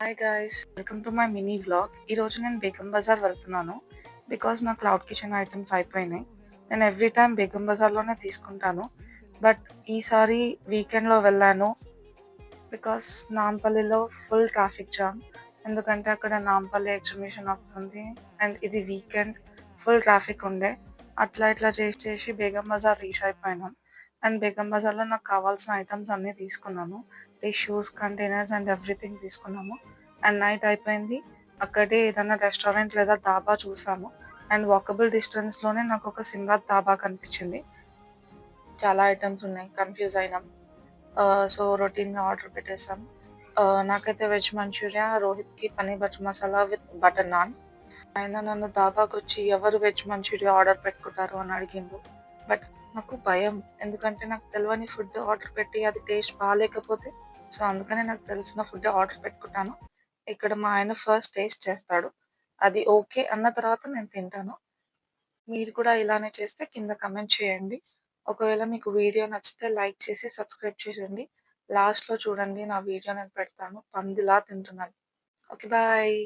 Hi guys, welcome to my mini vlog. ఈరోజు నేను బేగం బజార్ వెళ్తున్నాను బికాజ్ నా క్లౌడ్ కిచెన్ ఐటమ్స్ అయిపోయినాయి. నేను ఎవ్రీ టైం బేగం బజార్లోనే తీసుకుంటాను, బట్ ఈసారి వీకెండ్లో వెళ్ళాను బికాస్ నాంపల్లిలో ఫుల్ ట్రాఫిక్ జామ్. ఎందుకంటే అక్కడ నాంపల్లి ఎగ్జిబిషన్ అవుతుంది అండ్ ఇది వీకెండ్, ఫుల్ ట్రాఫిక్ ఉండే. అట్లా ఇట్లా చేసి చేసి బేగం బజార్ రీచ్ అయిపోయినాం. అండ్ బేగం బజార్లో నాకు కావాల్సిన ఐటమ్స్ అన్నీ తీసుకున్నాను. టిష్యూస్, కంటైనర్స్ అండ్ ఎవ్రీథింగ్ తీసుకున్నాము. అండ్ నైట్ అయిపోయింది. అక్కడే ఏదైనా రెస్టారెంట్ లేదా ధాబా చూసాము. అండ్ వాకబుల్ డిస్టెన్స్లోనే నాకు ఒక సింబాద్ ధాబా కనిపించింది. చాలా ఐటమ్స్ ఉన్నాయి, కన్ఫ్యూజ్ అయినాం. సో రొటీన్గా ఆర్డర్ పెట్టేసాం. నాకైతే వెజ్ మంచూరియా, రోహిత్కి paneer butter masala with butter naan. ఆయన నన్ను ధాబాకి వచ్చి ఎవరు వెజ్ మంచూరియా ఆర్డర్ పెట్టుకుంటారు అని అడిగిండు. బట్ నాకు భయం, ఎందుకంటే నాకు తెలియని ఫుడ్ ఆర్డర్ పెట్టి అది టేస్ట్ బాగాలేకపోతే. సో అందుకనే నాకు తెలిసిన ఫుడ్ ఆర్డర్ పెట్టుకుంటాను. ఇక్కడ మా ఆయన ఫస్ట్ టేస్ట్ చేస్తాడు, అది ఓకే అన్న తర్వాత నేను తింటాను. మీరు కూడా ఇలానే చేస్తే కింద కమెంట్ చేయండి. ఒకవేళ మీకు వీడియో నచ్చితే లైక్ చేసి సబ్స్క్రైబ్ చేయండి. లాస్ట్లో చూడండి, నా వీడియో నేను పెడతాను. పందిలా తింటున్నాను. Okay, bye.